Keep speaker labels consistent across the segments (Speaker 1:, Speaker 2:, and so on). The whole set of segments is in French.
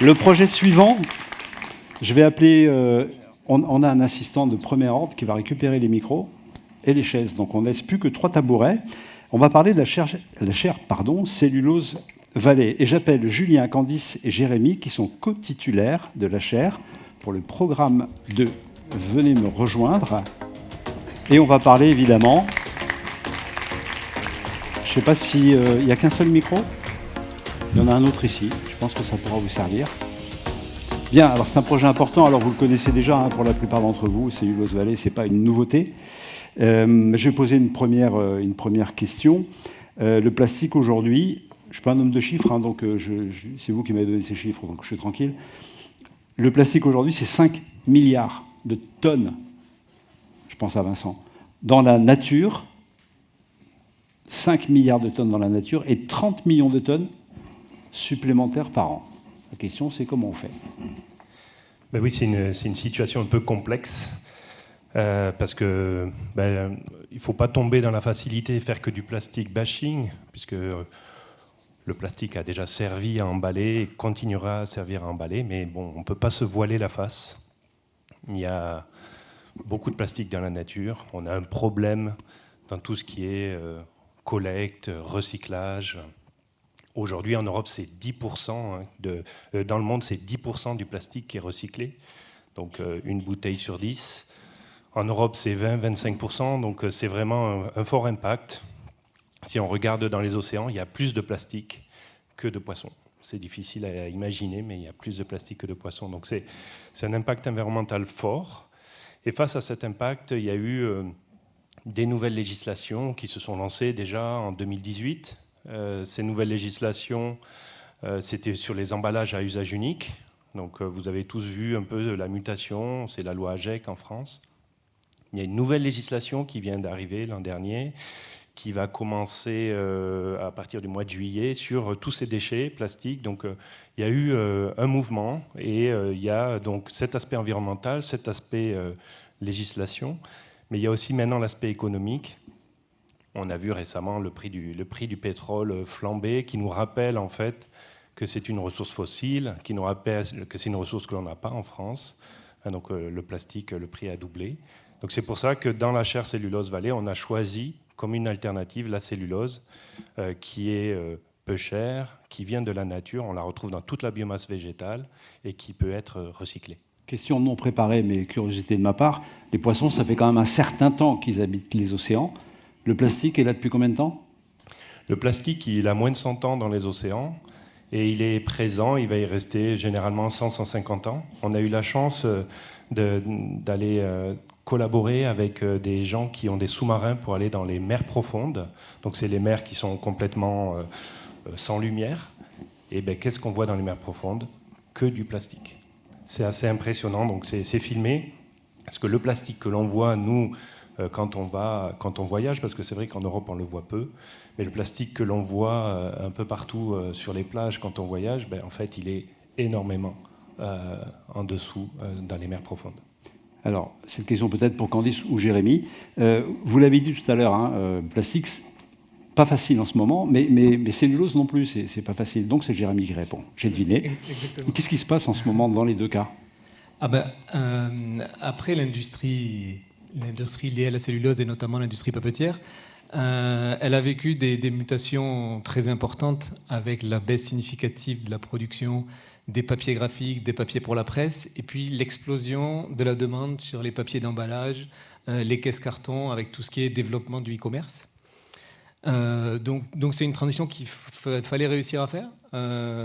Speaker 1: Le projet suivant, je vais appeler... on a un assistant de premier ordre qui va récupérer les micros et les chaises. Donc on ne laisse plus que 3 tabourets. On va parler de la chaire cellulose Vallée. Et j'appelle Julien, Candice et Jérémy, qui sont co-titulaires de la chaire pour le programme 2. Venez me rejoindre. Et on va parler évidemment... Je ne sais pas s'il n'y a qu'un seul micro. Il y en a un autre ici. Je pense que ça pourra vous servir. Bien, alors c'est un projet important. Alors vous le connaissez déjà pour la plupart d'entre vous. Cellulose Vallée, ce n'est pas une nouveauté. Je vais poser une première question. Le plastique aujourd'hui, je ne suis pas un homme de chiffres, donc c'est vous qui m'avez donné ces chiffres, donc je suis tranquille. Le plastique aujourd'hui, c'est 5 milliards de tonnes, je pense à Vincent, dans la nature, 5 milliards de tonnes dans la nature et 30 millions de tonnes supplémentaires par an. La question, c'est comment on fait ?
Speaker 2: Ben oui, c'est une situation un peu complexe. Parce que il ne faut pas tomber dans la facilité et faire que du plastique bashing, puisque le plastique a déjà servi à emballer et continuera à servir à emballer, mais bon, on ne peut pas se voiler la face. Il y a beaucoup de plastique dans la nature. On a un problème dans tout ce qui est collecte, recyclage. Aujourd'hui, en Europe, c'est 10%. Dans le monde, c'est 10% du plastique qui est recyclé. Donc, une bouteille sur 10. En Europe, c'est 20-25%, donc c'est vraiment un fort impact. Si on regarde dans les océans, il y a plus de plastique que de poissons. C'est difficile à imaginer, mais il y a plus de plastique que de poissons. Donc c'est un impact environnemental fort. Et face à cet impact, il y a eu des nouvelles législations qui se sont lancées déjà en 2018. Ces nouvelles législations, c'était sur les emballages à usage unique. Donc vous avez tous vu un peu la mutation, c'est la loi AGEC en France. Il y a une nouvelle législation qui vient d'arriver l'an dernier, qui va commencer à partir du mois de juillet sur tous ces déchets plastiques. Donc il y a eu un mouvement et il y a donc cet aspect environnemental, cet aspect législation, mais il y a aussi maintenant l'aspect économique. On a vu récemment le prix du pétrole flamber, qui nous rappelle en fait que c'est une ressource fossile, qui nous rappelle que c'est une ressource que l'on n'a pas en France. Donc le plastique, le prix a doublé. Donc c'est pour ça que dans la chaire Cellulose Vallée, on a choisi comme une alternative la cellulose qui est peu chère, qui vient de la nature, on la retrouve dans toute la biomasse végétale et qui peut être recyclée.
Speaker 1: Question non préparée, mais curiosité de ma part. Les poissons, ça fait quand même un certain temps qu'ils habitent les océans. Le plastique est là depuis combien de temps ?
Speaker 2: Le plastique, il a moins de 100 ans dans les océans et il est présent, il va y rester généralement 100-150 ans. On a eu la chance d'aller collaborer avec des gens qui ont des sous-marins pour aller dans les mers profondes. Donc c'est les mers qui sont complètement sans lumière. Et qu'est-ce qu'on voit dans les mers profondes ? Que du plastique. C'est assez impressionnant, donc c'est filmé. Parce que le plastique que l'on voit, nous, quand on voyage, parce que c'est vrai qu'en Europe on le voit peu, mais le plastique que l'on voit un peu partout sur les plages quand on voyage, en fait il est énormément en dessous dans les mers profondes.
Speaker 1: Alors, cette question peut-être pour Candice ou Jérémy. Vous l'avez dit tout à l'heure, plastique, pas facile en ce moment, mais cellulose non plus, c'est pas facile. Donc c'est Jérémy qui répond. J'ai deviné.
Speaker 3: Exactement.
Speaker 1: Qu'est-ce qui se passe en ce moment dans les deux cas ?
Speaker 3: Après l'industrie liée à la cellulose et notamment l'industrie papetière, elle a vécu des mutations très importantes avec la baisse significative de la production des papiers graphiques, des papiers pour la presse, et puis l'explosion de la demande sur les papiers d'emballage, les caisses carton, avec tout ce qui est développement du e-commerce. Donc c'est une transition qu'il fallait réussir à faire.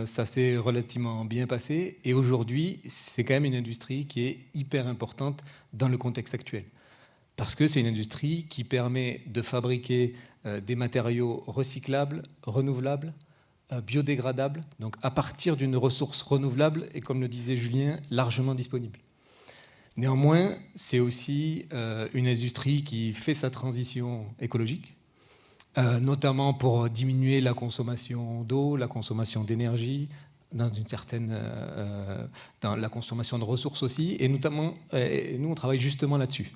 Speaker 3: Ça s'est relativement bien passé, et aujourd'hui, c'est quand même une industrie qui est hyper importante dans le contexte actuel. Parce que c'est une industrie qui permet de fabriquer des matériaux recyclables, renouvelables, biodégradables, donc à partir d'une ressource renouvelable et, comme le disait Julien, largement disponible. Néanmoins, c'est aussi une industrie qui fait sa transition écologique, notamment pour diminuer la consommation d'eau, la consommation d'énergie, dans la consommation de ressources aussi, et notamment, nous on travaille justement là-dessus.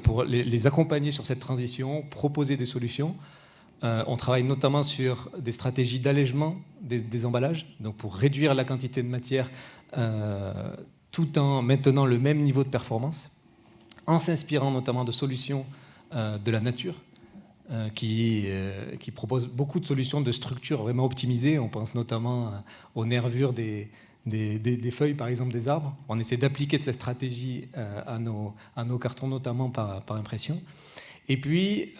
Speaker 3: Pour les accompagner sur cette transition, proposer des solutions On travaille notamment sur des stratégies d'allègement des emballages, donc pour réduire la quantité de matière tout en maintenant le même niveau de performance, en s'inspirant notamment de solutions de la nature qui proposent beaucoup de solutions de structure vraiment optimisées. On pense notamment aux nervures des feuilles, par exemple, des arbres. On essaie d'appliquer cette stratégie à nos cartons, notamment par impression. Et puis,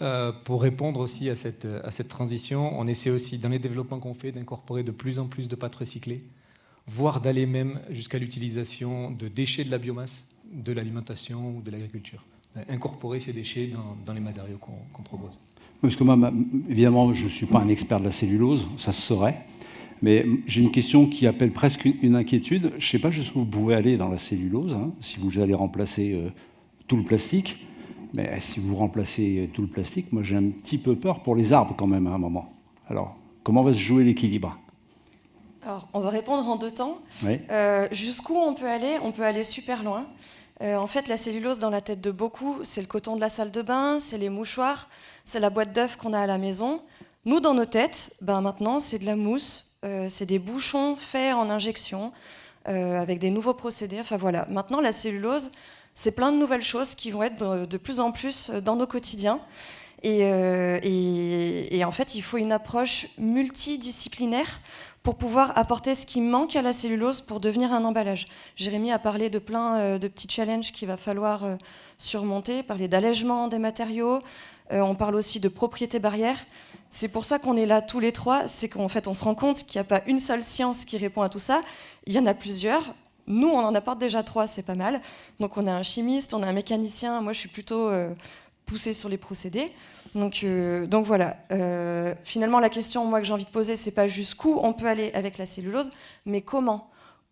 Speaker 3: pour répondre aussi à cette transition, on essaie aussi, dans les développements qu'on fait, d'incorporer de plus en plus de pâtes recyclées, voire d'aller même jusqu'à l'utilisation de déchets de la biomasse, de l'alimentation ou de l'agriculture. Incorporer ces déchets dans les matériaux qu'on propose.
Speaker 1: Parce que moi, évidemment, je ne suis pas un expert de la cellulose, ça se saurait. Mais j'ai une question qui appelle presque une inquiétude. Je ne sais pas jusqu'où vous pouvez aller dans la cellulose, hein, si vous allez remplacer tout le plastique. Mais si vous remplacez tout le plastique, moi j'ai un petit peu peur pour les arbres quand même à un moment. Alors, comment va se jouer l'équilibre ?
Speaker 4: Alors, on va répondre en 2 temps.
Speaker 1: Oui.
Speaker 4: Jusqu'où on peut aller ? On peut aller super loin. En fait, la cellulose, dans la tête de beaucoup, c'est le coton de la salle de bain, c'est les mouchoirs, c'est la boîte d'œufs qu'on a à la maison. Nous, dans nos têtes, maintenant, c'est de la mousse, c'est des bouchons faits en injection, avec des nouveaux procédés. Enfin voilà, maintenant, la cellulose, c'est plein de nouvelles choses qui vont être de plus en plus dans nos quotidiens. Et en fait, il faut une approche multidisciplinaire pour pouvoir apporter ce qui manque à la cellulose pour devenir un emballage. Jérémy a parlé de plein de petits challenges qu'il va falloir surmonter, parler d'allègement des matériaux, on parle aussi de propriétés barrières. C'est pour ça qu'on est là tous les 3, c'est qu'en fait on se rend compte qu'il n'y a pas une seule science qui répond à tout ça, il y en a plusieurs. Nous, on en apporte déjà 3, c'est pas mal. Donc on a un chimiste, on a un mécanicien, moi je suis plutôt poussée sur les procédés. Donc voilà, finalement la question moi, que j'ai envie de poser, c'est pas jusqu'où on peut aller avec la cellulose, mais comment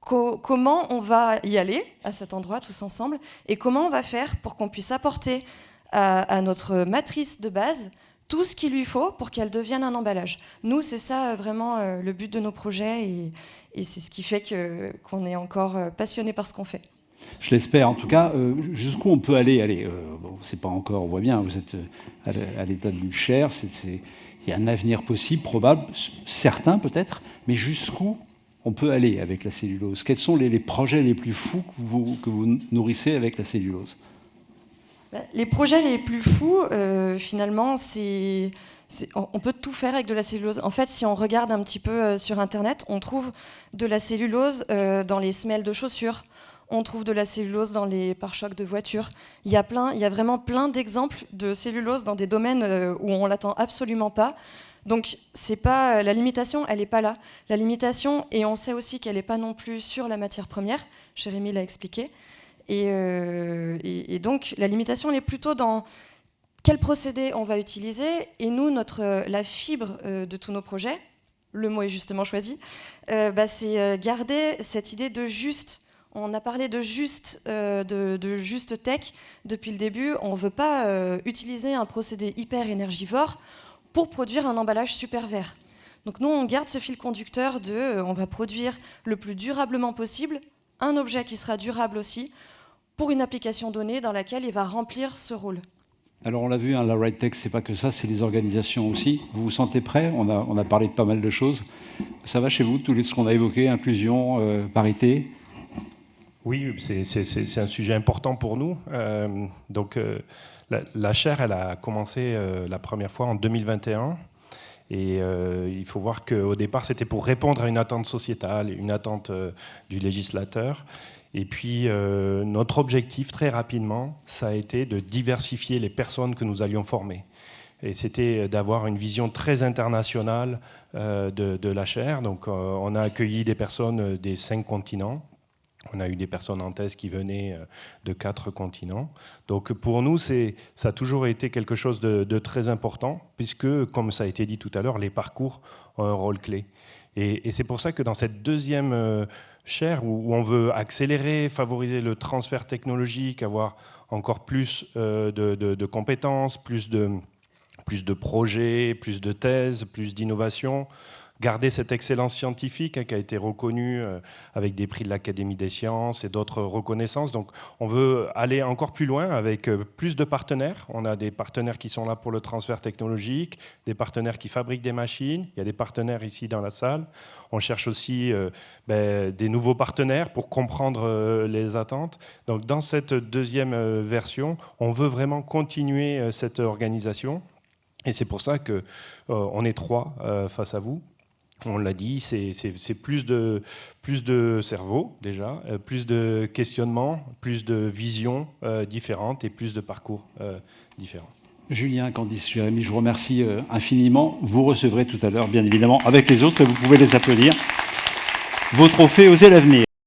Speaker 4: on va y aller à cet endroit tous ensemble, et comment on va faire pour qu'on puisse apporter à notre matrice de base tout ce qu'il lui faut pour qu'elle devienne un emballage. Nous, c'est ça vraiment le but de nos projets, et c'est ce qui fait qu'on est encore passionné par ce qu'on fait.
Speaker 1: Je l'espère. En tout cas, jusqu'où on peut aller. Bon, c'est pas encore, on voit bien, vous êtes à l'état du Cher, il y a un avenir possible, probable, certain peut-être, mais jusqu'où on peut aller avec la cellulose ? Quels sont les projets les plus fous que vous nourrissez avec la cellulose ?
Speaker 4: Les projets les plus fous, finalement, on peut tout faire avec de la cellulose. En fait, si on regarde un petit peu sur Internet, on trouve de la cellulose dans les semelles de chaussures. On trouve de la cellulose dans les pare-chocs de voitures. Il y a vraiment plein d'exemples de cellulose dans des domaines où on l'attend absolument pas. Donc, la limitation, elle n'est pas là. La limitation, et on sait aussi qu'elle n'est pas non plus sur la matière première. Jérémy l'a expliqué. Et donc, la limitation, elle est plutôt dans quel procédé on va utiliser. Et nous, la fibre de tous nos projets, le mot est justement choisi, c'est garder cette idée de juste. On a parlé de juste tech depuis le début. On ne veut pas utiliser un procédé hyper énergivore pour produire un emballage super vert. Donc nous, on garde ce fil conducteur on va produire le plus durablement possible un objet qui sera durable aussi pour une application donnée dans laquelle il va remplir ce rôle.
Speaker 1: Alors on l'a vu, la RightTech, c'est pas que ça, c'est les organisations aussi. Vous vous sentez prêts ? On a parlé de pas mal de choses. Ça va chez vous, tout ce qu'on a évoqué, inclusion, parité ?
Speaker 2: Oui, c'est un sujet important pour nous. La chaire, elle a commencé la première fois en 2021. Et il faut voir qu'au départ, c'était pour répondre à une attente sociétale, une attente du législateur. Et puis, notre objectif, très rapidement, ça a été de diversifier les personnes que nous allions former. Et c'était d'avoir une vision très internationale de la chaire. Donc, on a accueilli des personnes des 5 continents. On a eu des personnes en thèse qui venaient de 4 continents. Donc pour nous, ça a toujours été quelque chose de très important, puisque, comme ça a été dit tout à l'heure, les parcours ont un rôle clé. Et c'est pour ça que dans cette deuxième chaire, où on veut accélérer, favoriser le transfert technologique, avoir encore plus de compétences, plus de projets, plus de thèses, plus d'innovation, garder cette excellence scientifique qui a été reconnue avec des prix de l'Académie des sciences et d'autres reconnaissances. Donc on veut aller encore plus loin avec plus de partenaires. On a des partenaires qui sont là pour le transfert technologique, des partenaires qui fabriquent des machines. Il y a des partenaires ici dans la salle. On cherche aussi des nouveaux partenaires pour comprendre les attentes. Donc dans cette deuxième version, on veut vraiment continuer cette organisation. Et c'est pour ça qu'on est 3 face à vous. On l'a dit, c'est plus de cerveau déjà, plus de questionnements, plus de visions différentes et plus de parcours différents.
Speaker 1: Julien, Candice, Jérémy, je vous remercie infiniment. Vous recevrez tout à l'heure, bien évidemment, avec les autres, et vous pouvez les applaudir, vos trophées Osez l'avenir.